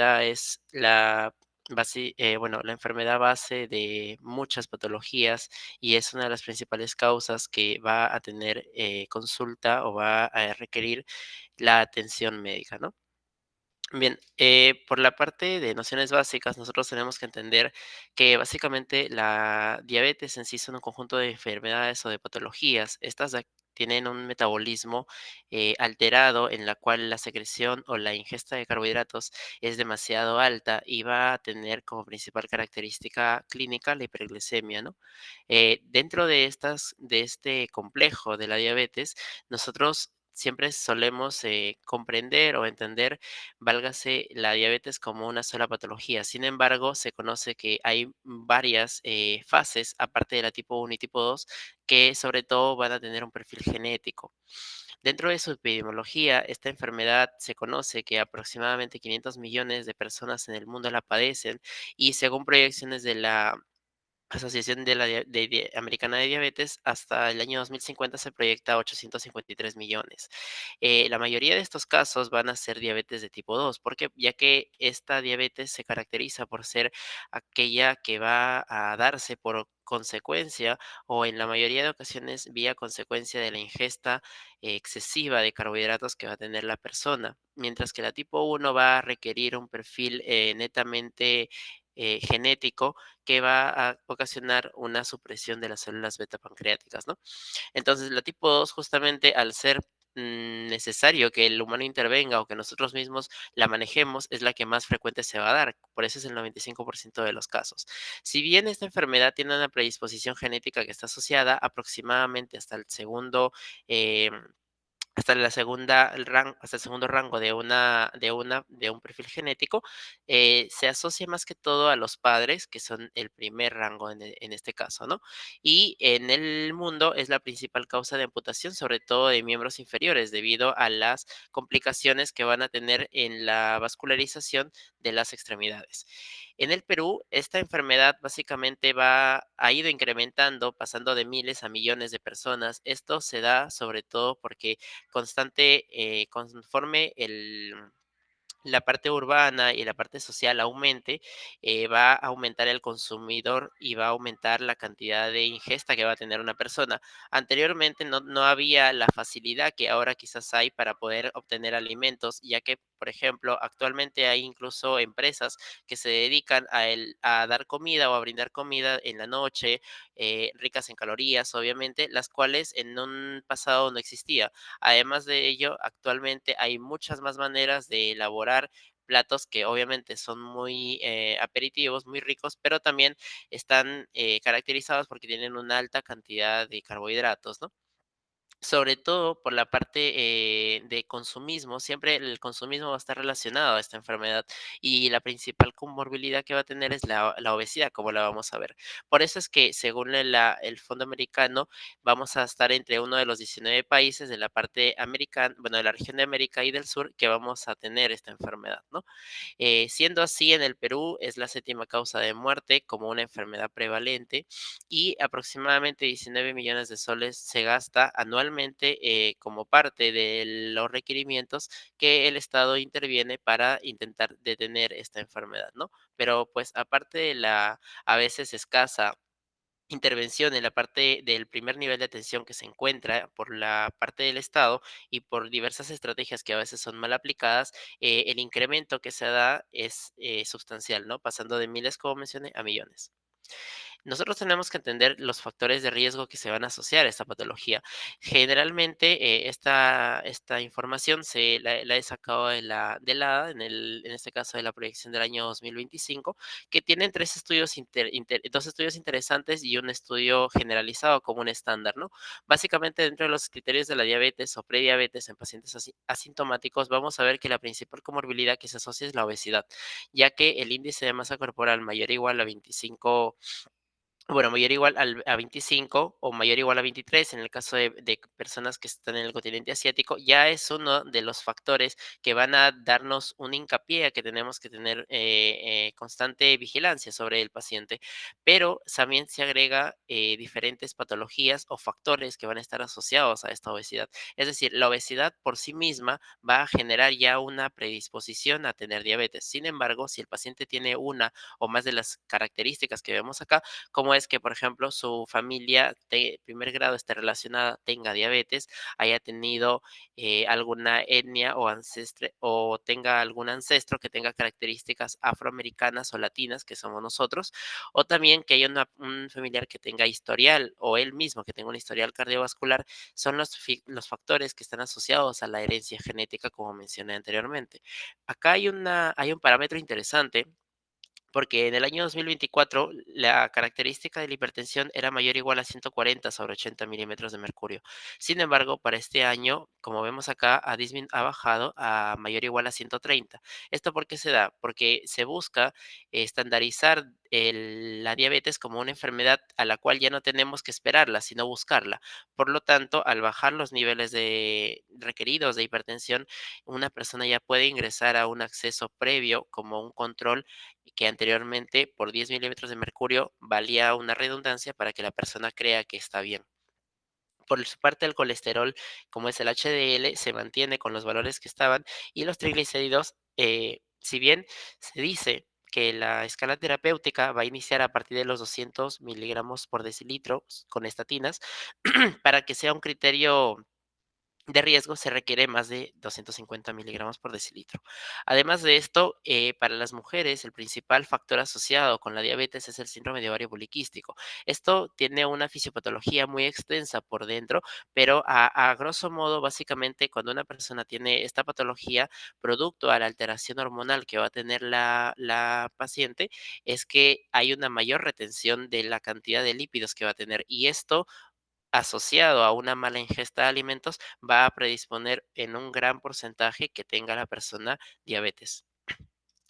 enfermedad es la enfermedad base de muchas patologías y es una de las principales causas que va a tener consulta o va a requerir la atención médica, ¿no? Bien, por la parte de nociones básicas, nosotros tenemos que entender que básicamente la diabetes en sí son un conjunto de enfermedades o de patologías. Tienen un metabolismo alterado en la cual la secreción o la ingesta de carbohidratos es demasiado alta y va a tener como principal característica clínica la hiperglicemia, ¿no? Dentro de este complejo de la diabetes, nosotros siempre solemos comprender o entender, válgase, la diabetes como una sola patología. Sin embargo, se conoce que hay varias fases, aparte de la tipo 1 y tipo 2, que sobre todo van a tener un perfil genético. Dentro de su epidemiología, esta enfermedad se conoce que aproximadamente 500 millones de personas en el mundo la padecen y según proyecciones de la Asociación de la Americana de Diabetes, hasta el año 2050 se proyecta 853 millones. La mayoría de estos casos van a ser diabetes de tipo 2, porque ya que esta diabetes se caracteriza por ser aquella que va a darse por consecuencia o en la mayoría de ocasiones vía consecuencia de la ingesta excesiva de carbohidratos que va a tener la persona, mientras que la tipo 1 va a requerir un perfil netamente genético que va a ocasionar una supresión de las células beta pancreáticas, ¿no? Entonces, la tipo 2 justamente al ser necesario que el humano intervenga o que nosotros mismos la manejemos, es la que más frecuente se va a dar. Por eso es el 95% de los casos. Si bien esta enfermedad tiene una predisposición genética que está asociada aproximadamente eh, hasta el segundo rango de un perfil genético, se asocia más que todo a los padres, que son el primer rango en este caso, ¿no? Y en el mundo es la principal causa de amputación, sobre todo de miembros inferiores, debido a las complicaciones que van a tener en la vascularización de las extremidades. En el Perú, esta enfermedad básicamente ha ido incrementando, pasando de miles a millones de personas. Esto se da sobre todo porque conforme la parte urbana y la parte social aumente, va a aumentar el consumidor y va a aumentar la cantidad de ingesta que va a tener una persona. Anteriormente no había la facilidad que ahora quizás hay para poder obtener alimentos, ya que, por ejemplo, actualmente hay incluso empresas que se dedican a dar comida o a brindar comida en la noche, ricas en calorías, obviamente, las cuales en un pasado no existía. Además de ello, actualmente hay muchas más maneras de elaborar platos que obviamente son muy aperitivos, muy ricos, pero también están caracterizados porque tienen una alta cantidad de carbohidratos, ¿no? Sobre todo por la parte, de consumismo, siempre el consumismo va a estar relacionado a esta enfermedad, y la principal comorbilidad que va a tener es la obesidad, como la vamos a ver. Por eso es que, según el Fondo Americano, vamos a estar entre uno de los 19 países de la parte americana, bueno, de la región de América y del Sur, que vamos a tener esta enfermedad, ¿no? Siendo así, en el Perú es la séptima causa de muerte como una enfermedad prevalente y aproximadamente 19 millones de soles se gasta anualmente como parte de los requerimientos que el Estado interviene para intentar detener esta enfermedad, ¿no? Pero pues aparte de la a veces escasa intervención en la parte del primer nivel de atención que se encuentra por la parte del Estado y por diversas estrategias que a veces son mal aplicadas, el incremento que se da es sustancial, ¿no? Pasando de miles, como mencioné, a millones. Nosotros tenemos que entender los factores de riesgo que se van a asociar a esta patología. Generalmente, esta información la he sacado en este caso de la proyección del año 2025, que tienen dos estudios interesantes y un estudio generalizado como un estándar, ¿no? Básicamente, dentro de los criterios de la diabetes o prediabetes en pacientes asintomáticos, vamos a ver que la principal comorbilidad que se asocia es la obesidad, ya que el índice de masa corporal mayor o igual a 25 Bueno, mayor o igual a 25 o mayor o igual a 23 en el caso de personas que están en el continente asiático, ya es uno de los factores que van a darnos un hincapié a que tenemos que tener constante vigilancia sobre el paciente, pero también se agrega diferentes patologías o factores que van a estar asociados a esta obesidad. Es decir, la obesidad por sí misma va a generar ya una predisposición a tener diabetes. Sin embargo, si el paciente tiene una o más de las características que vemos acá, cómo es que, por ejemplo, su familia de primer grado esté relacionada, tenga diabetes, haya tenido alguna etnia o ancestre o tenga algún ancestro que tenga características afroamericanas o latinas, que somos nosotros, o también que haya un familiar que tenga historial o él mismo que tenga un historial cardiovascular, son los factores que están asociados a la herencia genética, como mencioné anteriormente. Acá hay un parámetro interesante porque en el año 2024 la característica de la hipertensión era mayor o igual a 140 sobre 80 milímetros de mercurio. Sin embargo, para este año, como vemos acá, ha bajado a mayor o igual a 130. ¿Esto por qué se da? Porque se busca estandarizar la diabetes como una enfermedad a la cual ya no tenemos que esperarla, sino buscarla. Por lo tanto, al bajar los niveles requeridos de hipertensión, una persona ya puede ingresar a un acceso previo como un control que anteriormente por 10 milímetros de mercurio valía una redundancia para que la persona crea que está bien. Por su parte, el colesterol, como es el HDL, se mantiene con los valores que estaban y los triglicéridos, si bien se dice que la escala terapéutica va a iniciar a partir de los 200 miligramos por decilitro con estatinas, para que sea un criterio de riesgo se requiere más de 250 miligramos por decilitro. Además de esto, para las mujeres, el principal factor asociado con la diabetes es el síndrome de ovario poliquístico. Esto tiene una fisiopatología muy extensa por dentro, pero a grosso modo, básicamente, cuando una persona tiene esta patología, producto a la alteración hormonal que va a tener la paciente, es que hay una mayor retención de la cantidad de lípidos que va a tener. Y esto asociado a una mala ingesta de alimentos, va a predisponer en un gran porcentaje que tenga la persona diabetes.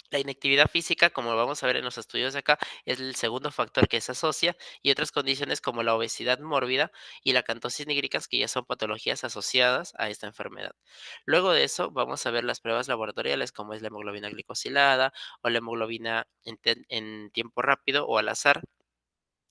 La inactividad física, como vamos a ver en los estudios de acá, es el segundo factor que se asocia y otras condiciones como la obesidad mórbida y la cantosis nigricans, que ya son patologías asociadas a esta enfermedad. Luego de eso, vamos a ver las pruebas laboratoriales como es la hemoglobina glicosilada o la hemoglobina en tiempo rápido o al azar,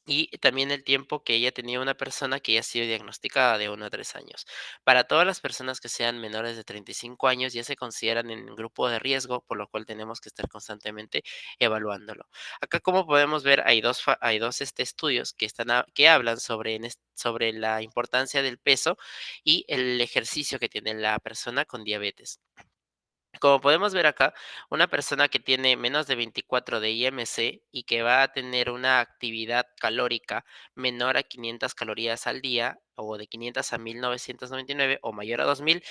y también el tiempo que ella tenía una persona que ya ha sido diagnosticada de 1 a 3 años. Para todas las personas que sean menores de 35 años ya se consideran en grupo de riesgo, por lo cual tenemos que estar constantemente evaluándolo. Acá, como podemos ver, hay dos estudios que hablan sobre, sobre la importancia del peso y el ejercicio que tiene la persona con diabetes. Como podemos ver acá, una persona que tiene menos de 24 de IMC y que va a tener una actividad calórica menor a 500 calorías al día o de 500 a 1999 o mayor a 2000,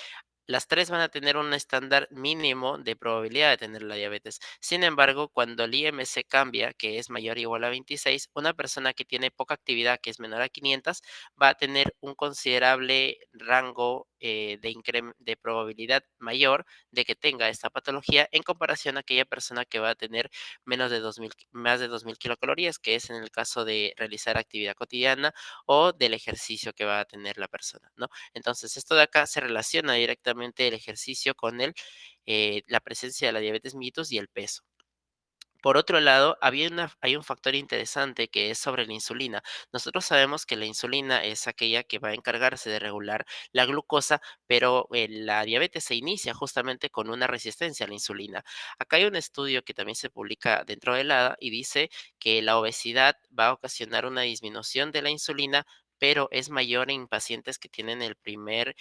las 3 van a tener un estándar mínimo de probabilidad de tener la diabetes. Sin embargo, cuando el IMC cambia, que es mayor o igual a 26, una persona que tiene poca actividad, que es menor a 500, va a tener un considerable rango de probabilidad mayor de que tenga esta patología en comparación a aquella persona que va a tener menos de 2000, más de 2000 kilocalorías, que es en el caso de realizar actividad cotidiana o del ejercicio que va a tener la persona, ¿no? Entonces, esto de acá se relaciona directamente el ejercicio con la presencia de la diabetes mellitus y el peso. Por otro lado, hay un factor interesante que es sobre la insulina. Nosotros sabemos que la insulina es aquella que va a encargarse de regular la glucosa, pero la diabetes se inicia justamente con una resistencia a la insulina. Acá hay un estudio que también se publica dentro del ADA y dice que la obesidad va a ocasionar una disminución de la insulina, pero es mayor en pacientes que tienen el primer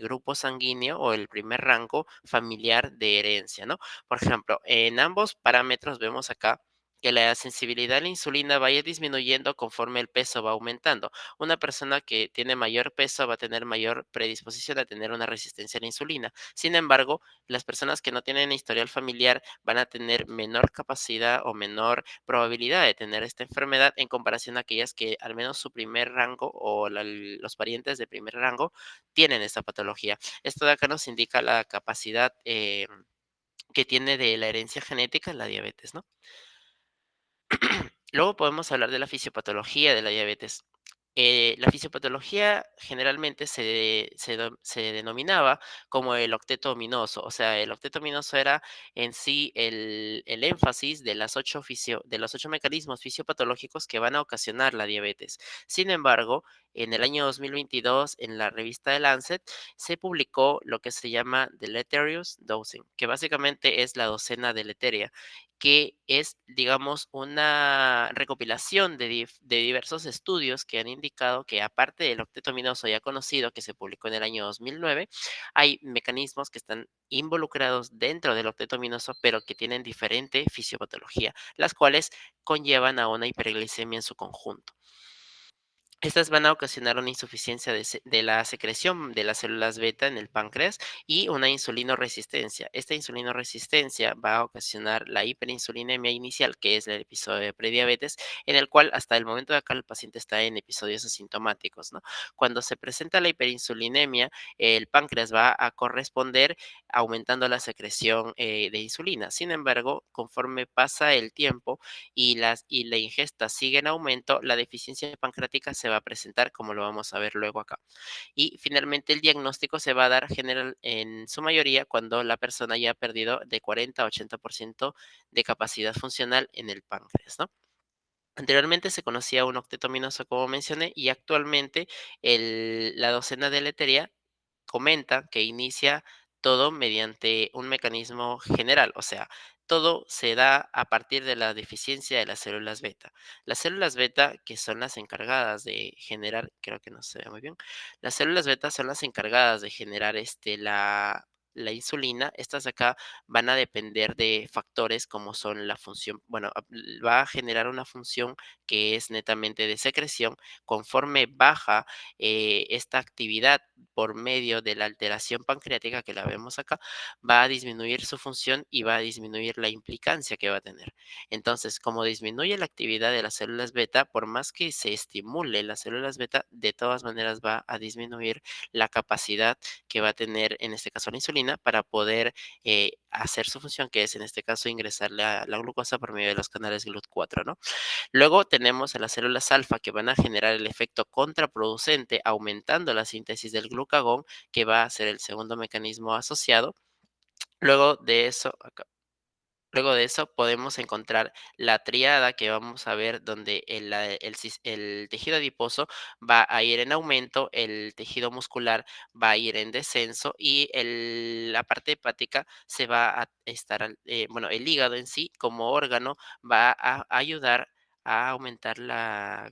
grupo sanguíneo o el primer rango familiar de herencia, ¿no? Por ejemplo, en ambos parámetros vemos acá que la sensibilidad a la insulina va a ir disminuyendo conforme el peso va aumentando. Una persona que tiene mayor peso va a tener mayor predisposición a tener una resistencia a la insulina. Sin embargo, las personas que no tienen historial familiar van a tener menor capacidad o menor probabilidad de tener esta enfermedad en comparación a aquellas que al menos su primer rango o los parientes de primer rango tienen esta patología. Esto de acá nos indica la capacidad que tiene de la herencia genética la diabetes, ¿no? Luego podemos hablar de la fisiopatología de la diabetes. La fisiopatología generalmente se denominaba como el octeto ominoso, o sea, el octeto ominoso era en sí el énfasis de de los 8 mecanismos fisiopatológicos que van a ocasionar la diabetes. Sin embargo, en el año 2022, en la revista The Lancet, se publicó lo que se llama Deleterious Dosing, que básicamente es la docena deleteria, que es, digamos, una recopilación de diversos estudios que han indicado que aparte del octeto ominoso ya conocido que se publicó en el año 2009, hay mecanismos que están involucrados dentro del octeto ominoso, pero que tienen diferente fisiopatología, las cuales conllevan a una hiperglicemia en su conjunto. Estas van a ocasionar una insuficiencia de la secreción de las células beta en el páncreas y una insulinoresistencia. Esta insulinoresistencia va a ocasionar la hiperinsulinemia inicial, que es el episodio de prediabetes, en el cual hasta el momento de acá el paciente está en episodios asintomáticos, ¿no? Cuando se presenta la hiperinsulinemia, el páncreas va a corresponder aumentando la secreción de insulina. Sin embargo, conforme pasa el tiempo, y la ingesta sigue en aumento, la deficiencia pancreática se va a presentar, como lo vamos a ver luego acá. Y finalmente el diagnóstico se va a dar general en su mayoría cuando la persona ya ha perdido de 40 a 80% de capacidad funcional en el páncreas, ¿no? Anteriormente se conocía un octeto ominoso, como mencioné, y actualmente la docena deleteria comenta que inicia todo mediante un mecanismo general, o sea, todo se da a partir de la deficiencia de las células beta. Las células beta, que son las encargadas de generar, creo que no se ve muy bien, las células beta son las encargadas de generar la insulina. Estas de acá van a depender de factores como son la función, bueno, va a generar una función que es netamente de secreción. Conforme baja esta actividad por medio de la alteración pancreática que la vemos acá, va a disminuir su función y va a disminuir la implicancia que va a tener. Entonces, como disminuye la actividad de las células beta, por más que se estimule las células beta, de todas maneras va a disminuir la capacidad que va a tener, en este caso, la insulina para poder hacer su función, que es en este caso ingresar la glucosa por medio de los canales GLUT4, ¿no? Luego tenemos a las células alfa que van a generar el efecto contraproducente, aumentando la síntesis del glucagón, que va a ser el segundo mecanismo asociado. Luego de eso, Luego de eso podemos encontrar la triada que vamos a ver donde el tejido adiposo va a ir en aumento, el tejido muscular va a ir en descenso y la parte hepática se va a estar, bueno, el hígado en sí como órgano va a ayudar a aumentar la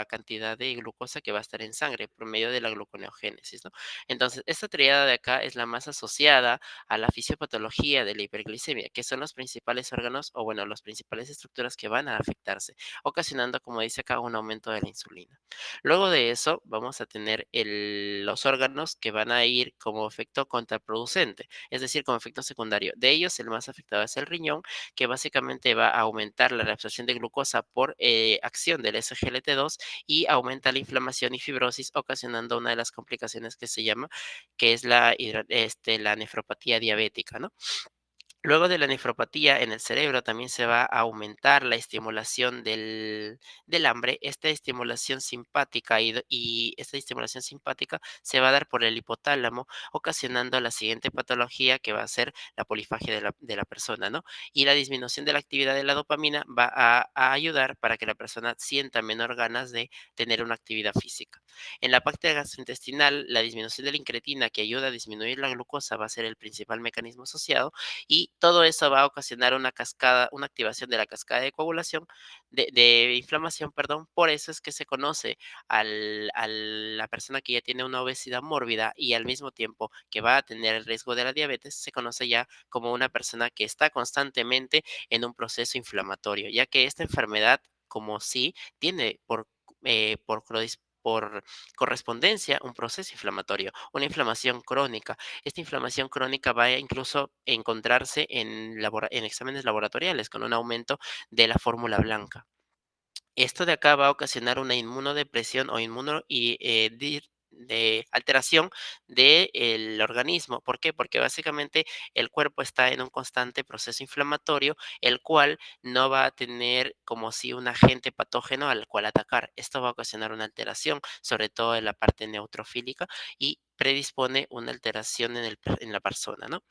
cantidad de glucosa que va a estar en sangre por medio de la gluconeogénesis, ¿no? Entonces, esta triada de acá es la más asociada a la fisiopatología de la hiperglicemia, que son los principales órganos o, bueno, las principales estructuras que van a afectarse, ocasionando, como dice acá, un aumento de la insulina. Luego de eso, vamos a tener los órganos que van a ir como efecto contraproducente, es decir, como efecto secundario. De ellos, el más afectado es el riñón, que básicamente va a aumentar la reabsorción de glucosa por acción del SGLT2 y aumenta la inflamación y fibrosis, ocasionando una de las complicaciones que se llama, que es la nefropatía diabética, ¿no? Luego de la nefropatía en el cerebro también se va a aumentar la estimulación del hambre. Esta estimulación simpática y esta estimulación simpática se va a dar por el hipotálamo, ocasionando la siguiente patología que va a ser la polifagia de la persona, ¿no? Y la disminución de la actividad de la dopamina va a ayudar para que la persona sienta menor ganas de tener una actividad física. En la parte gastrointestinal, la disminución de la incretina que ayuda a disminuir la glucosa va a ser el principal mecanismo asociado y todo eso va a ocasionar una cascada, una activación de la cascada de coagulación, de inflamación, perdón. Por eso es que se conoce a la persona que ya tiene una obesidad mórbida y al mismo tiempo que va a tener el riesgo de la diabetes, se conoce ya como una persona que está constantemente en un proceso inflamatorio, ya que esta enfermedad, como sí, tiene por correspondencia un proceso inflamatorio, una inflamación crónica. Esta inflamación crónica va a incluso encontrarse en exámenes laboratoriales con un aumento de la fórmula blanca. Esto de acá va a ocasionar una inmunodepresión o de alteración del organismo. ¿Por qué? Porque básicamente el cuerpo está en un constante proceso inflamatorio, el cual no va a tener como si un agente patógeno al cual atacar. Esto va a ocasionar una alteración, sobre todo en la parte neutrofílica, y predispone una alteración en la persona, ¿no?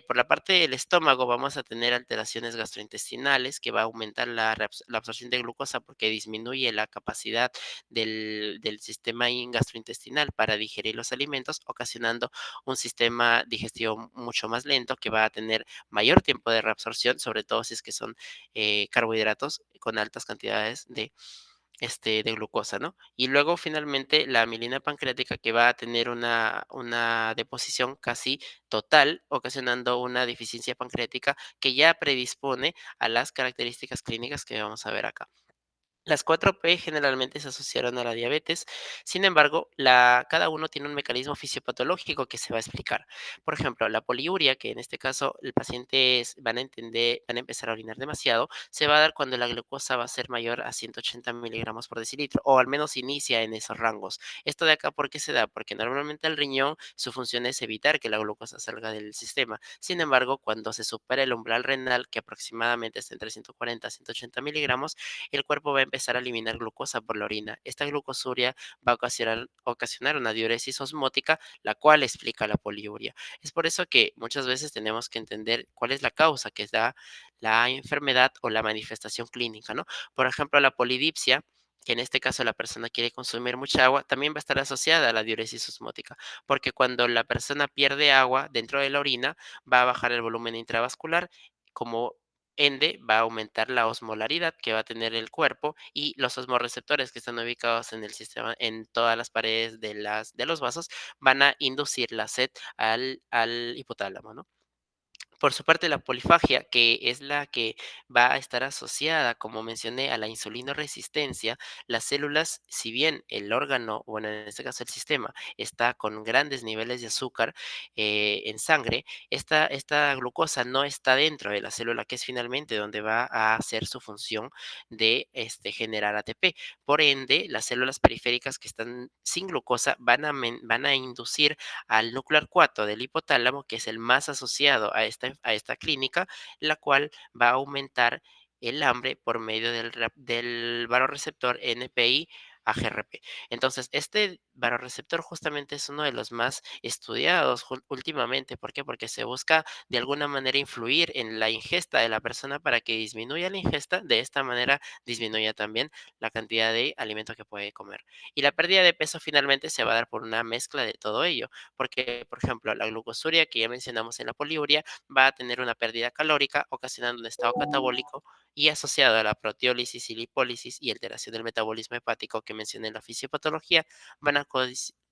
Por la parte del estómago vamos a tener alteraciones gastrointestinales que va a aumentar la absorción de glucosa porque disminuye la capacidad del sistema gastrointestinal para digerir los alimentos, ocasionando un sistema digestivo mucho más lento que va a tener mayor tiempo de reabsorción, sobre todo si es que son carbohidratos con altas cantidades de glucosa, ¿no? Y luego finalmente la amilina pancreática que va a tener una deposición casi total, ocasionando una deficiencia pancreática que ya predispone a las características clínicas que vamos a ver acá. Las 4P generalmente se asociaron a la diabetes, sin embargo, cada uno tiene un mecanismo fisiopatológico que se va a explicar. Por ejemplo, la poliuria, que en este caso el paciente van a empezar a orinar demasiado, se va a dar cuando la glucosa va a ser mayor a 180 miligramos por decilitro, o al menos inicia en esos rangos. Esto de acá, ¿por qué se da? Porque normalmente el riñón, su función es evitar que la glucosa salga del sistema. Sin embargo, cuando se supera el umbral renal, que aproximadamente está entre 140 a 180 miligramos, el cuerpo va a empezar a eliminar glucosa por la orina. Esta glucosuria va a ocasionar una diuresis osmótica, la cual explica la poliuria. Es por eso que muchas veces tenemos que entender cuál es la causa que da la enfermedad o la manifestación clínica, ¿no? Por ejemplo, la polidipsia, que en este caso la persona quiere consumir mucha agua, también va a estar asociada a la diuresis osmótica, porque cuando la persona pierde agua dentro de la orina, va a bajar el volumen intravascular, como ende va a aumentar la osmolaridad que va a tener el cuerpo y los osmorreceptores que están ubicados en el sistema, en todas las paredes de los vasos, van a inducir la sed al hipotálamo, ¿no? Por su parte, la polifagia, que es la que va a estar asociada, como mencioné, a la insulinoresistencia, las células, si bien el órgano, bueno, en este caso el sistema, está con grandes niveles de azúcar en sangre, esta glucosa no está dentro de la célula, que es finalmente donde va a hacer su función de generar ATP. Por ende, las células periféricas que están sin glucosa van a inducir al núcleo 4 del hipotálamo, que es el más asociado a esta clínica, la cual va a aumentar el hambre por medio del vasoreceptor NPI AGRP. Entonces, este vasoreceptor justamente es uno de los más estudiados últimamente. ¿Por qué? Porque se busca de alguna manera influir en la ingesta de la persona para que disminuya la ingesta, de esta manera disminuya también la cantidad de alimento que puede comer. Y la pérdida de peso finalmente se va a dar por una mezcla de todo ello, porque, por ejemplo, la glucosuria que ya mencionamos en la poliuria va a tener una pérdida calórica, ocasionando un estado catabólico y asociado a la proteólisis y lipólisis y alteración del metabolismo hepático que mencioné en la fisiopatología, van a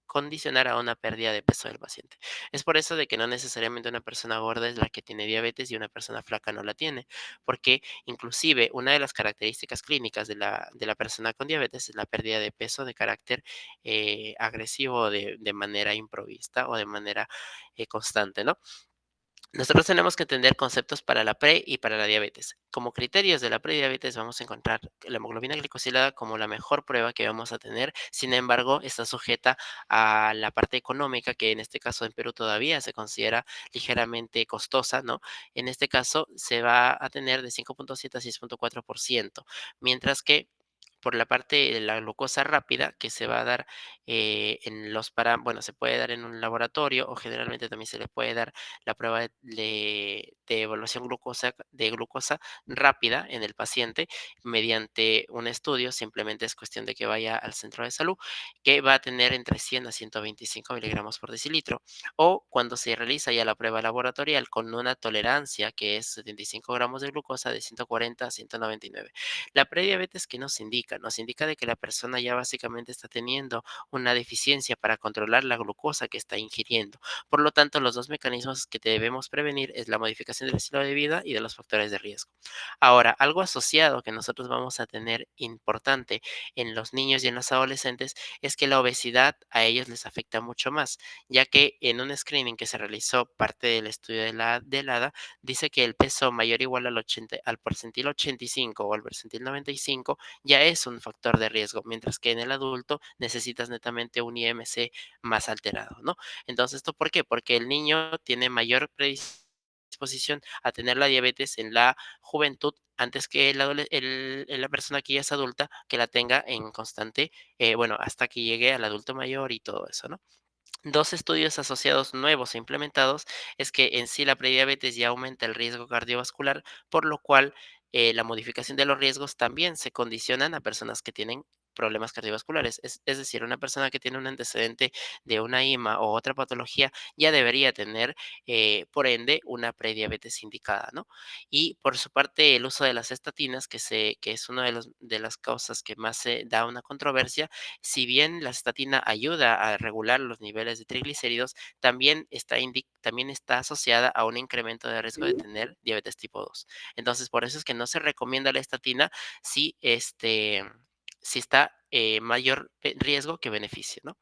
condicionar a una pérdida de peso del paciente. Es por eso de que no necesariamente una persona gorda es la que tiene diabetes y una persona flaca no la tiene, porque inclusive una de las características clínicas de la persona con diabetes es la pérdida de peso de carácter agresivo de manera improvista o de manera constante, ¿no? Nosotros tenemos que entender conceptos para la pre y para la diabetes. Como criterios de la prediabetes vamos a encontrar la hemoglobina glicosilada como la mejor prueba que vamos a tener. Sin embargo, está sujeta a la parte económica, que en este caso en Perú todavía se considera ligeramente costosa, ¿no? En este caso se va a tener de 5,7 a 6,4%, mientras que por la parte de la glucosa rápida que se va a dar bueno, se puede dar en un laboratorio o generalmente también se le puede dar la prueba de evaluación de glucosa rápida en el paciente mediante un estudio. Simplemente es cuestión de que vaya al centro de salud, que va a tener entre 100 a 125 miligramos por decilitro. O cuando se realiza ya la prueba laboratorial con una tolerancia que es 75 gramos de glucosa de 140 a 199. La prediabetes, ¿qué nos indica? Nos indica de que la persona ya básicamente está teniendo una deficiencia para controlar la glucosa que está ingiriendo. Por lo tanto, los dos mecanismos que debemos prevenir es la modificación del estilo de vida y de los factores de riesgo. Ahora, algo asociado que nosotros vamos a tener importante en los niños y en los adolescentes es que la obesidad a ellos les afecta mucho más, ya que en un screening que se realizó parte del estudio del ADA, dice que el peso mayor o igual al percentil 85 o al percentil 95 ya es es un factor de riesgo, mientras que en el adulto necesitas netamente un IMC más alterado, ¿no? Entonces, ¿esto por qué? Porque el niño tiene mayor predisposición a tener la diabetes en la juventud antes que la persona que ya es adulta, que la tenga en constante, bueno, hasta que llegue al adulto mayor y todo eso, ¿no? Dos estudios asociados nuevos e implementados es que en sí la prediabetes ya aumenta el riesgo cardiovascular, por lo cual la modificación de los riesgos también se condicionan a personas que tienen problemas cardiovasculares. Es decir, una persona que tiene un antecedente de una IMA o otra patología ya debería tener, por ende, una prediabetes indicada, ¿no? Y por su parte, el uso de las estatinas, que es una de las causas que más se da una controversia, si bien la estatina ayuda a regular los niveles de triglicéridos, también está asociada a un incremento de riesgo de tener diabetes tipo 2. Entonces, por eso es que no se recomienda la estatina si, si está mayor riesgo que beneficio, ¿no?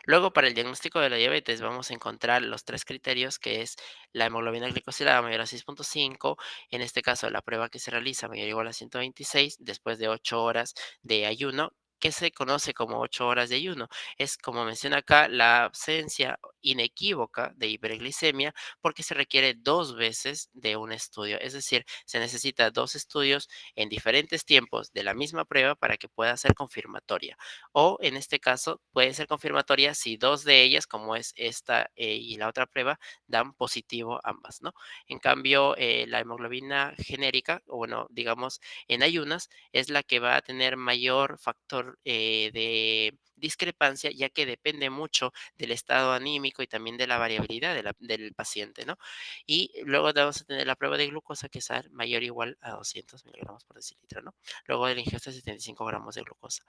Luego, para el diagnóstico de la diabetes, vamos a encontrar los tres criterios, que es la hemoglobina glicosilada mayor a 6,5. En este caso, la prueba que se realiza mayor o igual a 126 después de 8 horas de ayuno, que se conoce como 8 horas de ayuno. Es, como menciona acá, la ausencia inequívoca de hiperglicemia, porque se requiere 2 veces de un estudio. Es decir, se necesita 2 estudios en diferentes tiempos de la misma prueba para que pueda ser confirmatoria. O en este caso puede ser confirmatoria si dos de ellas, como es esta y la otra prueba, dan positivo ambas, ¿no? En cambio, la hemoglobina genérica, o bueno, digamos, en ayunas, es la que va a tener mayor factor de discrepancia, ya que depende mucho del estado anímico y también de la variabilidad del paciente, ¿no? Y luego vamos a tener la prueba de glucosa, que es mayor o igual a 200 miligramos por decilitro, ¿no? Luego de la ingesta de 75 gramos de glucosa.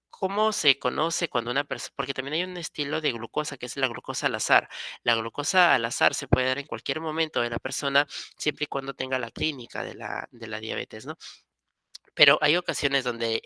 ¿Cómo se conoce cuando una persona? Porque también hay un estilo de glucosa, que es la glucosa al azar. La glucosa al azar se puede dar en cualquier momento de la persona, siempre y cuando tenga la clínica de la diabetes, ¿no? Pero hay ocasiones donde,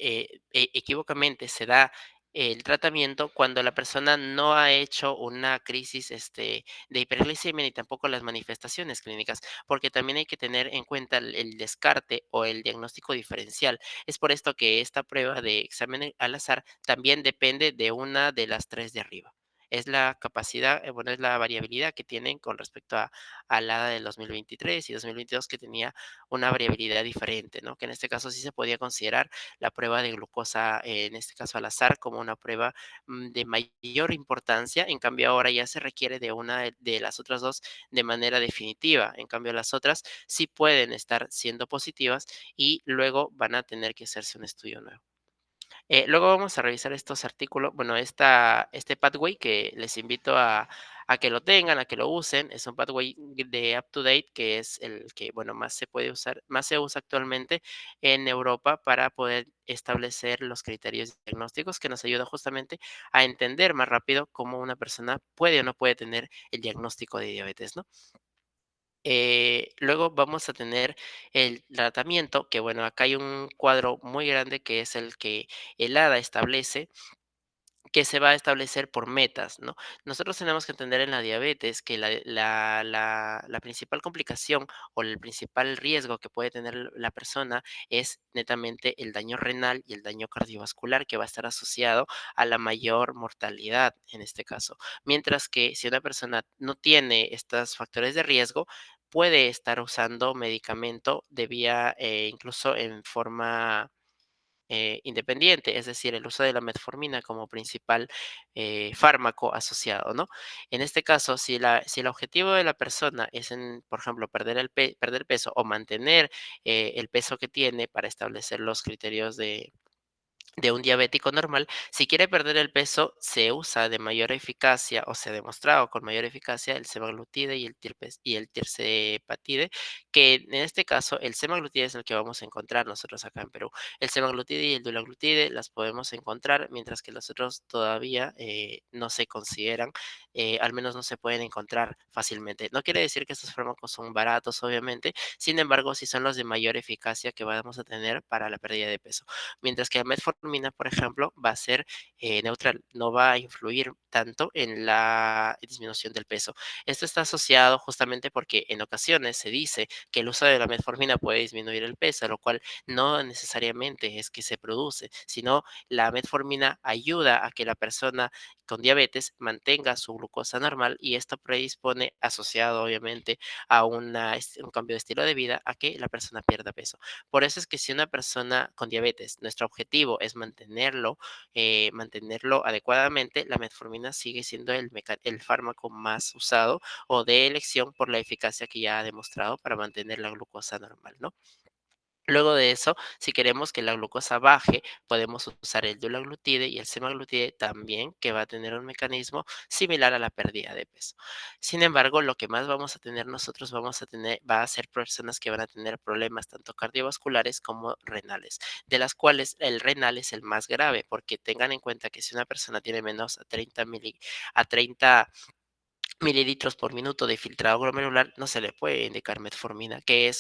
equívocamente se da el tratamiento cuando la persona no ha hecho una crisis, de hiperglicemia ni tampoco las manifestaciones clínicas, porque también hay que tener en cuenta el descarte o el diagnóstico diferencial. Es por esto que esta prueba de examen al azar también depende de una de las 3 de arriba. Es la capacidad, bueno, es la variabilidad que tienen con respecto a la del 2023 y 2022, que tenía una variabilidad diferente, ¿no? Que en este caso sí se podía considerar la prueba de glucosa, en este caso al azar, como una prueba de mayor importancia. En cambio, ahora ya se requiere de una de las otras dos de manera definitiva. En cambio, las otras sí pueden estar siendo positivas y luego van a tener que hacerse un estudio nuevo. Luego vamos a revisar estos artículos, bueno, este pathway que les invito a que lo tengan, a que lo usen. Es un pathway de UpToDate, que es el que, bueno, más se puede usar, más se usa actualmente en Europa para poder establecer los criterios diagnósticos, que nos ayuda justamente a entender más rápido cómo una persona puede o no puede tener el diagnóstico de diabetes, ¿no? Luego vamos a tener el tratamiento, que bueno, acá hay un cuadro muy grande, que es el que el ADA establece, que se va a establecer por metas, ¿no? Nosotros tenemos que entender en la diabetes que la principal complicación o el principal riesgo que puede tener la persona es netamente el daño renal y el daño cardiovascular, que va a estar asociado a la mayor mortalidad en este caso. Mientras que si una persona no tiene estos factores de riesgo, puede estar usando medicamento de vía, incluso en forma independiente, es decir, el uso de la metformina como principal fármaco asociado, ¿no? En este caso, si el objetivo de la persona es, por ejemplo, perder peso o mantener el peso que tiene para establecer los criterios de un diabético normal, si quiere perder el peso, se usa de mayor eficacia, o se ha demostrado con mayor eficacia, el semaglutide y el tirzepatide, que en este caso el semaglutide es el que vamos a encontrar nosotros acá en Perú. El semaglutide y el dulaglutide las podemos encontrar, mientras que los otros todavía no se consideran, al menos no se pueden encontrar fácilmente. No quiere decir que estos fármacos son baratos, obviamente, sin embargo, sí son los de mayor eficacia que vamos a tener para la pérdida de peso. Mientras que la metformina metformina, por ejemplo, va a ser neutral, no va a influir tanto en la disminución del peso. Esto está asociado justamente porque en ocasiones se dice que el uso de la metformina puede disminuir el peso, lo cual no necesariamente es que se produce, sino la metformina ayuda a que la persona con diabetes mantenga su glucosa normal y esto predispone, asociado obviamente a un cambio de estilo de vida, a que la persona pierda peso. Por eso es que si una persona con diabetes, nuestro objetivo es mantenerlo adecuadamente, la metformina sigue siendo el fármaco más usado o de elección por la eficacia que ya ha demostrado para mantener la glucosa normal, ¿no? Luego de eso, si queremos que la glucosa baje, podemos usar el dulaglutide y el semaglutide también, que va a tener un mecanismo similar a la pérdida de peso. Sin embargo, lo que más vamos a tener nosotros va a ser personas que van a tener problemas tanto cardiovasculares como renales, de las cuales el renal es el más grave, porque tengan en cuenta que si una persona tiene menos a 30 mililitros por minuto de filtrado glomerular, no se le puede indicar metformina, que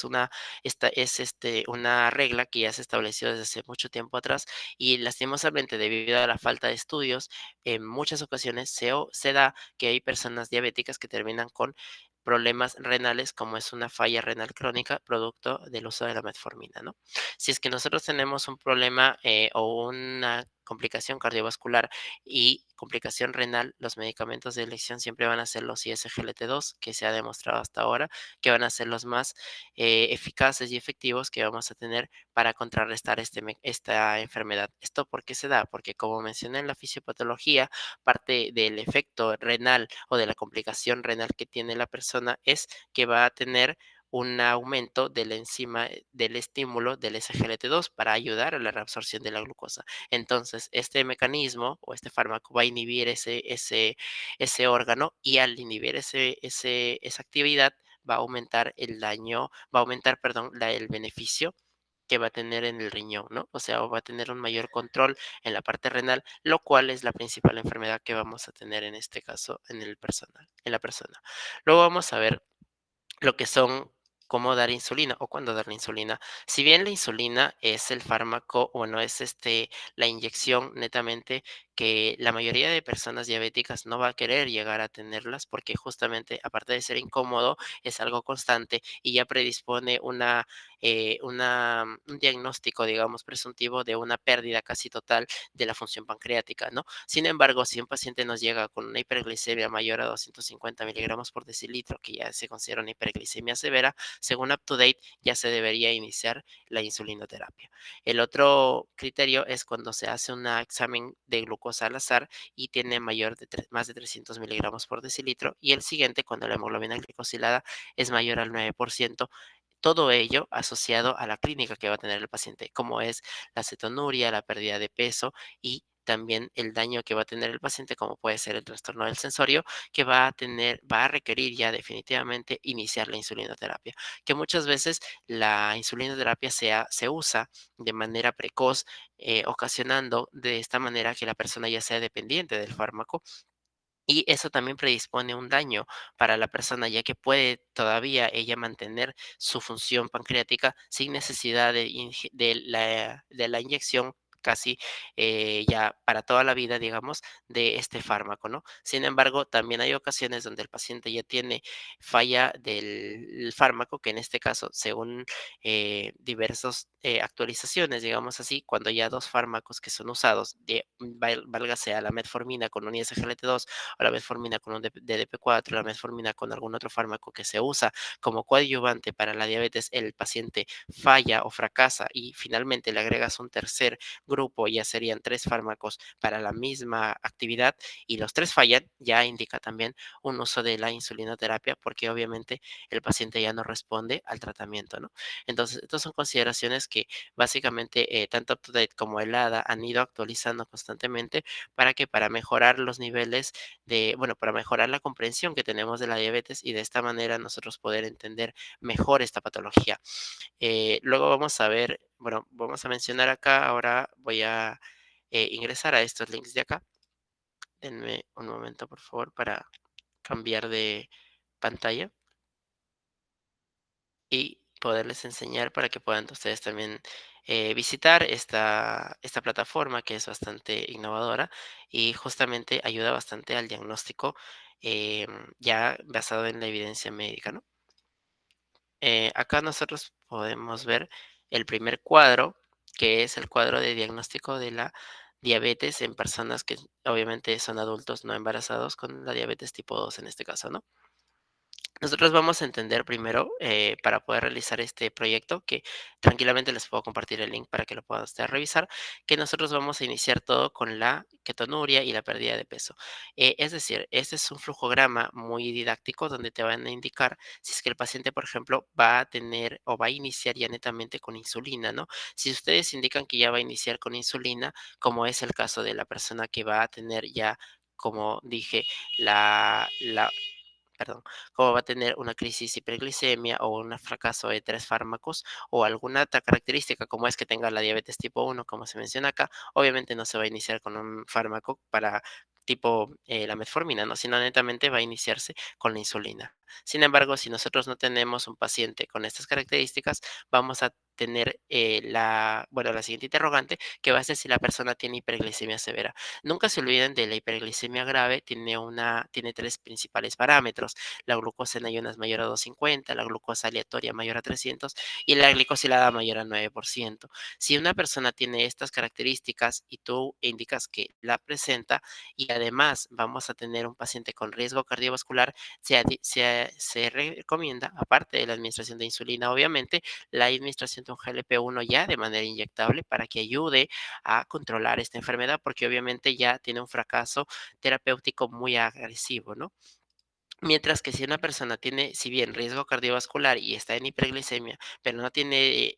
una regla que ya se estableció desde hace mucho tiempo atrás y lastimosamente debido a la falta de estudios, en muchas ocasiones se da que hay personas diabéticas que terminan con problemas renales como es una falla renal crónica producto del uso de la metformina, ¿no? Si es que nosotros tenemos un problema o una complicación cardiovascular y complicación renal, los medicamentos de elección siempre van a ser los ISGLT2, que se ha demostrado hasta ahora que van a ser los más eficaces y efectivos que vamos a tener para contrarrestar esta enfermedad. ¿Esto por qué se da? Porque como mencioné en la fisiopatología, parte del efecto renal o de la complicación renal que tiene la persona es que va a tener un aumento de la enzima del estímulo del SGLT2 para ayudar a la reabsorción de la glucosa. Entonces, este mecanismo o este fármaco va a inhibir ese órgano y al inhibir esa actividad va a aumentar el daño, va a aumentar, perdón, el beneficio que va a tener en el riñón, ¿no? O sea, va a tener un mayor control en la parte renal, lo cual es la principal enfermedad que vamos a tener en este caso en la persona. Luego vamos a ver lo que son cómo dar insulina o cuándo dar la insulina. Si bien la insulina es el fármaco, bueno, es la inyección netamente que la mayoría de personas diabéticas no va a querer llegar a tenerlas porque justamente aparte de ser incómodo es algo constante y ya predispone un diagnóstico, digamos, presuntivo de una pérdida casi total de la función pancreática, ¿no? Sin embargo, si un paciente nos llega con una hiperglicemia mayor a 250 miligramos por decilitro, que ya se considera una hiperglicemia severa, según UpToDate ya se debería iniciar la insulinoterapia. El otro criterio es cuando se hace un examen de glucosa al azar y tiene más de 300 miligramos por decilitro, y el siguiente cuando la hemoglobina glicosilada es mayor al 9%. Todo ello asociado a la clínica que va a tener el paciente, como es la cetonuria, la pérdida de peso y también el daño que va a tener el paciente, como puede ser el trastorno del sensorio, que va a requerir ya definitivamente iniciar la insulinoterapia, que muchas veces la insulinoterapia se usa de manera precoz, ocasionando de esta manera que la persona ya sea dependiente del fármaco y eso también predispone un daño para la persona, ya que puede todavía ella mantener su función pancreática sin necesidad de la inyección casi ya para toda la vida, digamos, de este fármaco, ¿no? Sin embargo, también hay ocasiones donde el paciente ya tiene falla del fármaco, que en este caso, según diversas actualizaciones, digamos así, cuando ya dos fármacos que son usados, válgase a la metformina con un ISGLT2 o la metformina con un DDP4, la metformina con algún otro fármaco que se usa como coadyuvante para la diabetes, el paciente falla o fracasa y finalmente le agregas un tercer grupo, ya serían tres fármacos para la misma actividad y los tres fallan, ya indica también un uso de la insulinoterapia porque obviamente el paciente ya no responde al tratamiento, ¿no? Entonces, estas son consideraciones que básicamente tanto UpToDate como el ADA han ido actualizando constantemente para mejorar los niveles bueno, para mejorar la comprensión que tenemos de la diabetes y de esta manera nosotros poder entender mejor esta patología. Luego vamos a ver, bueno, vamos a mencionar acá, ahora voy a ingresar a estos links de acá. Denme un momento, por favor, para cambiar de pantalla y poderles enseñar para que puedan ustedes también visitar esta plataforma que es bastante innovadora y justamente ayuda bastante al diagnóstico ya basado en la evidencia médica, ¿no? Acá nosotros podemos ver el primer cuadro, que es el cuadro de diagnóstico de la diabetes en personas que obviamente son adultos no embarazados con la diabetes tipo 2 en este caso, ¿no? Nosotros vamos a entender primero, para poder realizar este proyecto, que tranquilamente les puedo compartir el link para que lo puedan ustedes revisar, que nosotros vamos a iniciar todo con la ketonuria y la pérdida de peso. Es decir, este es un flujograma muy didáctico donde te van a indicar si es que el paciente, por ejemplo, va a tener o va a iniciar ya netamente con insulina, ¿no? Si ustedes indican que ya va a iniciar con insulina, como es el caso de la persona que va a tener ya, como dije, la perdón, como va a tener una crisis hiperglicemia o un fracaso de 3 fármacos o alguna otra característica como es que tenga la diabetes tipo 1, como se menciona acá, obviamente no se va a iniciar con un fármaco para tipo la metformina, ¿no? Sino netamente va a iniciarse con la insulina. Sin embargo, si nosotros no tenemos un paciente con estas características, vamos a tener la siguiente interrogante, que va a ser si la persona tiene hiperglicemia severa. Nunca se olviden de la hiperglicemia grave, tiene 3 principales parámetros: la glucosa en ayunas mayor a 250, la glucosa aleatoria mayor a 300 y la glicosilada mayor a 9%. Si una persona tiene estas características y tú indicas que la presenta y además vamos a tener un paciente con riesgo cardiovascular, se recomienda, aparte de la administración de insulina, obviamente, la administración de un GLP-1 ya de manera inyectable para que ayude a controlar esta enfermedad, porque obviamente ya tiene un fracaso terapéutico muy agresivo, ¿no? Mientras que si una persona tiene, si bien riesgo cardiovascular y está en hiperglicemia, pero no tiene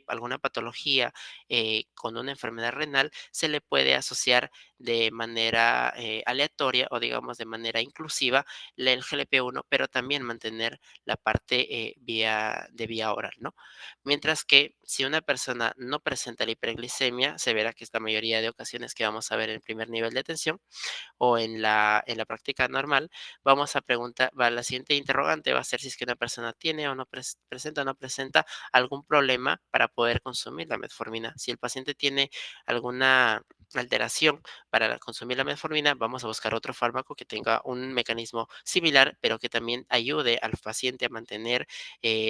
alguna patología con una enfermedad renal, se le puede asociar de manera aleatoria o digamos de manera inclusiva el GLP-1, pero también mantener la parte de vía oral, ¿no? Mientras que si una persona no presenta la hiperglicemia, se verá que es la mayoría de ocasiones que vamos a ver en el primer nivel de atención, o en la práctica normal, vamos a preguntar, la siguiente interrogante va a ser si es que una persona tiene o no presenta o no presenta algún problema para poder consumir la metformina. Si el paciente tiene alguna alteración para consumir la metformina, vamos a buscar otro fármaco que tenga un mecanismo similar, pero que también ayude al paciente a mantener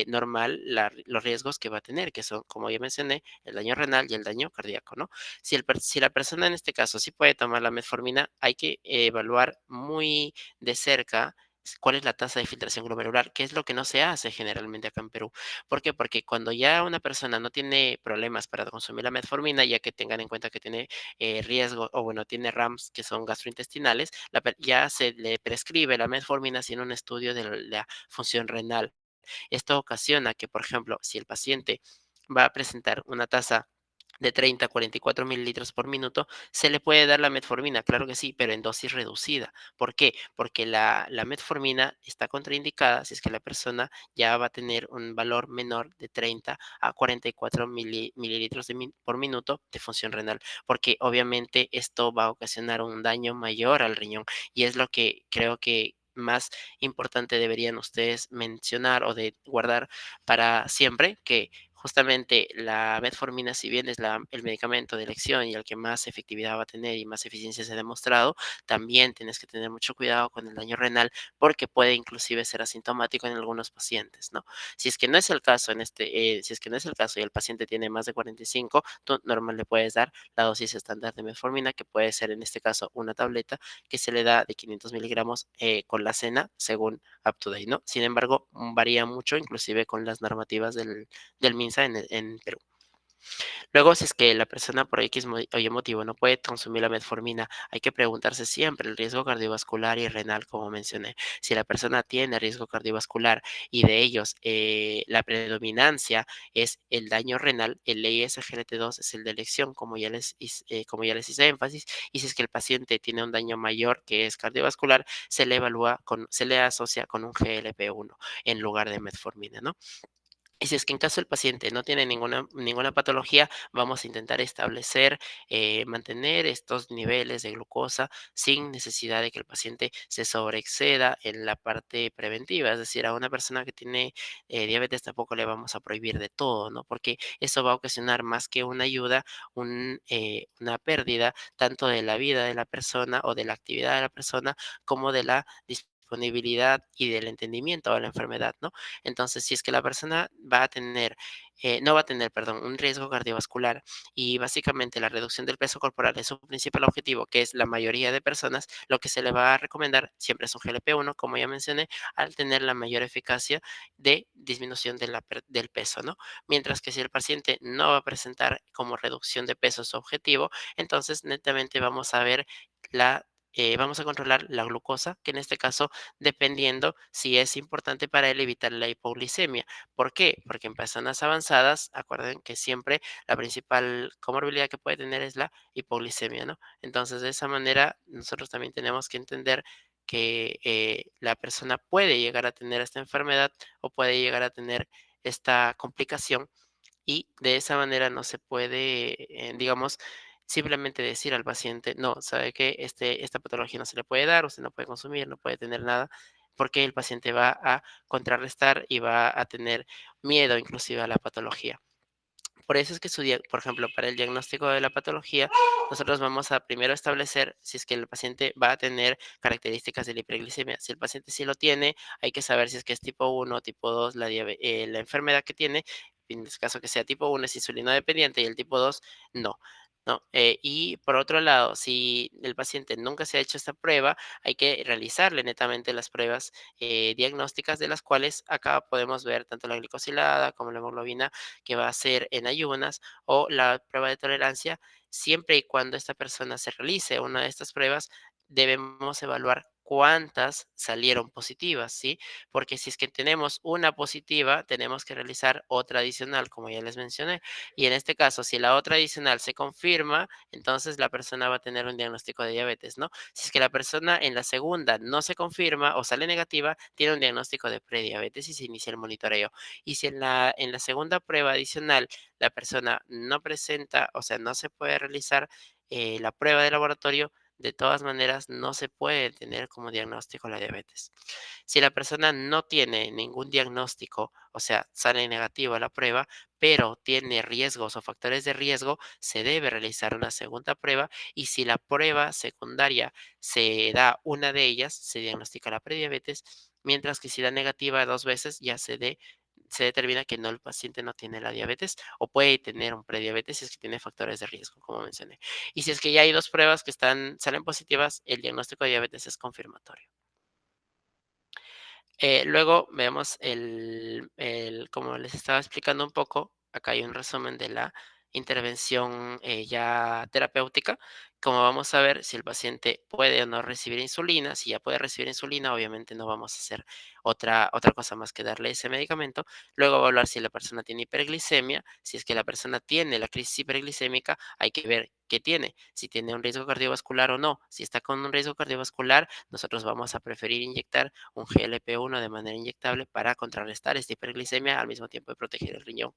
normal los riesgos que va a tener, que son, como ya mencioné, el daño renal y el daño cardíaco, ¿no? Si la persona en este caso sí puede tomar la metformina, hay que evaluar muy de cerca cuál es la tasa de filtración glomerular, que es lo que no se hace generalmente acá en Perú. ¿Por qué? Porque cuando ya una persona no tiene problemas para consumir la metformina, ya que tengan en cuenta que tiene riesgo o bueno, tiene RAMs que son gastrointestinales, ya se le prescribe la metformina sin un estudio de la función renal. Esto ocasiona que, por ejemplo, si el paciente va a presentar una tasa de 30 a 44 mililitros por minuto, se le puede dar la metformina, claro que sí, pero en dosis reducida. ¿Por qué? Porque la metformina está contraindicada si es que la persona ya va a tener un valor menor de 30 a 44 mililitros por minuto de función renal, porque obviamente esto va a ocasionar un daño mayor al riñón y es lo que creo que más importante deberían ustedes mencionar o de guardar para siempre, que justamente la metformina, si bien es el medicamento de elección y el que más efectividad va a tener y más eficiencia se ha demostrado, también tienes que tener mucho cuidado con el daño renal porque puede inclusive ser asintomático en algunos pacientes, ¿no? Si es que no es el caso si es que no es el caso y el paciente tiene más de 45, tú normal le puedes dar la dosis estándar de metformina, que puede ser en este caso una tableta que se le da de 500 miligramos con la cena, según UpToDate, ¿no? Sin embargo, varía mucho, inclusive con las normativas del MINSA en Perú. Luego, si es que la persona por X o Y motivo no puede consumir la metformina, hay que preguntarse siempre el riesgo cardiovascular y renal, como mencioné. Si la persona tiene riesgo cardiovascular y de ellos la predominancia es el daño renal, el ISGLT2 es el de elección, como ya les hice énfasis, y si es que el paciente tiene un daño mayor que es cardiovascular, se le asocia con un GLP-1 en lugar de metformina, ¿no? Y si es que en caso el paciente no tiene ninguna patología, vamos a intentar establecer, mantener estos niveles de glucosa sin necesidad de que el paciente se sobreexceda en la parte preventiva. Es decir, a una persona que tiene diabetes tampoco le vamos a prohibir de todo, ¿no? Porque eso va a ocasionar más que una ayuda, una pérdida tanto de la vida de la persona o de la actividad de la persona como de la disponibilidad y del entendimiento a la enfermedad, ¿no? Entonces, si es que la persona va a tener, no va a tener, perdón, un riesgo cardiovascular y básicamente la reducción del peso corporal es su principal objetivo, que es la mayoría de personas, lo que se le va a recomendar siempre es un GLP-1, como ya mencioné, al tener la mayor eficacia de disminución de del peso, ¿no? Mientras que si el paciente no va a presentar como reducción de peso su objetivo, entonces netamente vamos a ver la... vamos a controlar la glucosa, que en este caso dependiendo si es importante para él evitar la hipoglicemia. ¿Por qué? Porque en personas avanzadas, acuerden que siempre la principal comorbilidad que puede tener es la hipoglicemia, ¿no? Entonces, de esa manera, nosotros también tenemos que entender que la persona puede llegar a tener esta enfermedad o puede llegar a tener esta complicación y de esa manera no se puede, digamos, simplemente decir al paciente, no, sabe que esta patología no se le puede dar, usted no puede consumir, no puede tener nada, porque el paciente va a contrarrestar y va a tener miedo inclusive a la patología. Por eso es que por ejemplo, para el diagnóstico de la patología, nosotros vamos a primero establecer si es que el paciente va a tener características de la hiperglicemia. Si el paciente sí lo tiene, hay que saber si es que es tipo 1 o tipo 2 la enfermedad que tiene. En este caso que sea tipo 1 es insulino dependiente y el tipo 2 no. No, y por otro lado, si el paciente nunca se ha hecho esta prueba, hay que realizarle netamente las pruebas diagnósticas de las cuales acá podemos ver tanto la glicosilada como la hemoglobina que va a ser en ayunas o la prueba de tolerancia, siempre y cuando esta persona se realice una de estas pruebas, debemos evaluar cuántas salieron positivas, ¿sí? Porque si es que tenemos una positiva, tenemos que realizar otra adicional, como ya les mencioné. Y en este caso, si la otra adicional se confirma, entonces la persona va a tener un diagnóstico de diabetes, ¿no? Si es que la persona en la segunda no se confirma o sale negativa, tiene un diagnóstico de prediabetes y se inicia el monitoreo. Y si en la segunda prueba adicional la persona no presenta, o sea, no se puede realizar la prueba de laboratorio, de todas maneras no se puede tener como diagnóstico la diabetes. Si la persona no tiene ningún diagnóstico, o sea, sale negativa la prueba, pero tiene riesgos o factores de riesgo, se debe realizar una segunda prueba y si la prueba secundaria se da una de ellas, se diagnostica la prediabetes, mientras que si da negativa 2 veces, ya se determina que no, el paciente no tiene la diabetes o puede tener un prediabetes si es que tiene factores de riesgo, como mencioné. Y si es que ya hay 2 pruebas que salen positivas, el diagnóstico de diabetes es confirmatorio. Luego vemos como les estaba explicando un poco, acá hay un resumen de la intervención ya terapéutica. Como vamos a ver si el paciente puede o no recibir insulina, si ya puede recibir insulina, obviamente no vamos a hacer otra cosa más que darle ese medicamento. Luego evaluar si la persona tiene hiperglicemia. Si es que la persona tiene la crisis hiperglicémica, hay que ver qué tiene, si tiene un riesgo cardiovascular o no. Si está con un riesgo cardiovascular, nosotros vamos a preferir inyectar un GLP-1 de manera inyectable para contrarrestar esta hiperglicemia al mismo tiempo de proteger el riñón.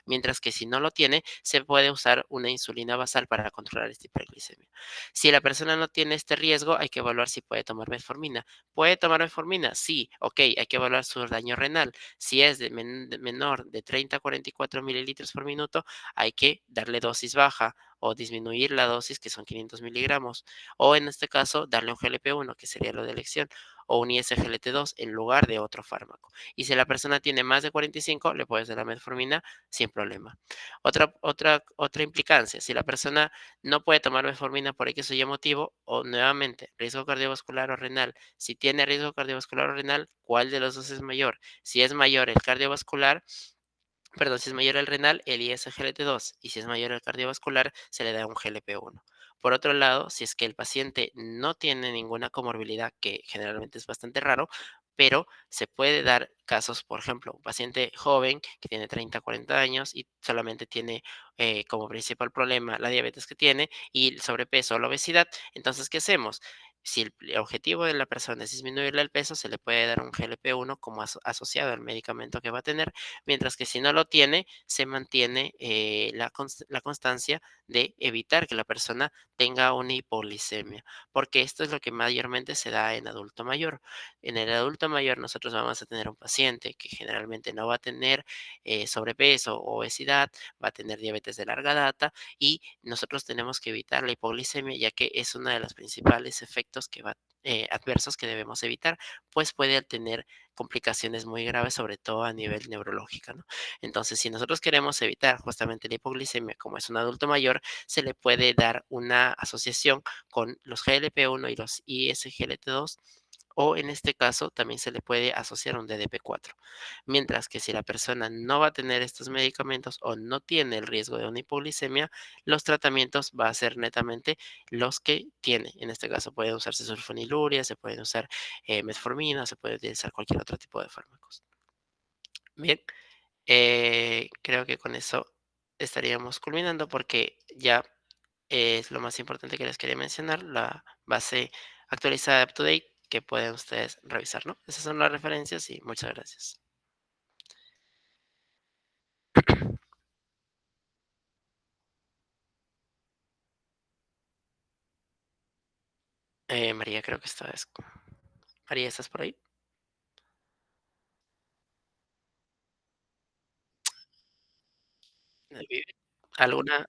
Mientras que si no lo tiene, se puede usar una insulina basal para controlar esta hiperglicemia. Si la persona no tiene este riesgo, hay que evaluar si puede tomar metformina. ¿Puede tomar metformina? Sí, ok, hay que evaluar su daño renal. Si es de menor de 30 a 44 mililitros por minuto, hay que darle dosis baja o disminuir la dosis, que son 500 miligramos, o en este caso, darle un GLP-1, que sería lo de elección, o un ISGLT2 en lugar de otro fármaco. Y si la persona tiene más de 45, le puedes dar la metformina sin problema. Otra implicancia, si la persona no puede tomar metformina por X o Y motivo, o nuevamente riesgo cardiovascular o renal, si tiene riesgo cardiovascular o renal, ¿cuál de los dos es mayor? Si es mayor el cardiovascular, perdón, si es mayor el renal, el ISGLT2, y si es mayor el cardiovascular, se le da un GLP-1. Por otro lado, si es que el paciente no tiene ninguna comorbilidad, que generalmente es bastante raro, pero se puede dar casos, por ejemplo, un paciente joven que tiene 30, 40 años y solamente tiene como principal problema la diabetes que tiene y el sobrepeso o la obesidad. Entonces, ¿qué hacemos? si el objetivo de la persona es disminuirle el peso, se le puede dar un GLP-1 como asociado al medicamento que va a tener, mientras que si no lo tiene, se mantiene la constancia de evitar que la persona tenga una hipoglicemia, porque esto es lo que mayormente se da en adulto mayor. En el adulto mayor nosotros vamos a tener un paciente que generalmente no va a tener sobrepeso o obesidad, va a tener diabetes de larga data y nosotros tenemos que evitar la hipoglicemia, ya que es uno de los principales efectos adversos que debemos evitar, pues puede tener complicaciones muy graves, sobre todo a nivel neurológico, ¿no? Entonces, si nosotros queremos evitar justamente la hipoglicemia, como es un adulto mayor, se le puede dar una asociación con los GLP-1 y los ISGLT2, o en este caso también se le puede asociar un DDP4. Mientras que si la persona no va a tener estos medicamentos o no tiene el riesgo de una hipoglicemia, los tratamientos va a ser netamente los que tiene. En este caso puede usarse sulfonilurea, se pueden usar metformina, se puede utilizar cualquier otro tipo de fármacos. Bien, creo que con eso estaríamos culminando porque ya es lo más importante que les quería mencionar, la base actualizada up to date que pueden ustedes revisar, ¿no? Esas son las referencias y muchas gracias. María, creo que esta vez. María, ¿estás por ahí? ¿Alguna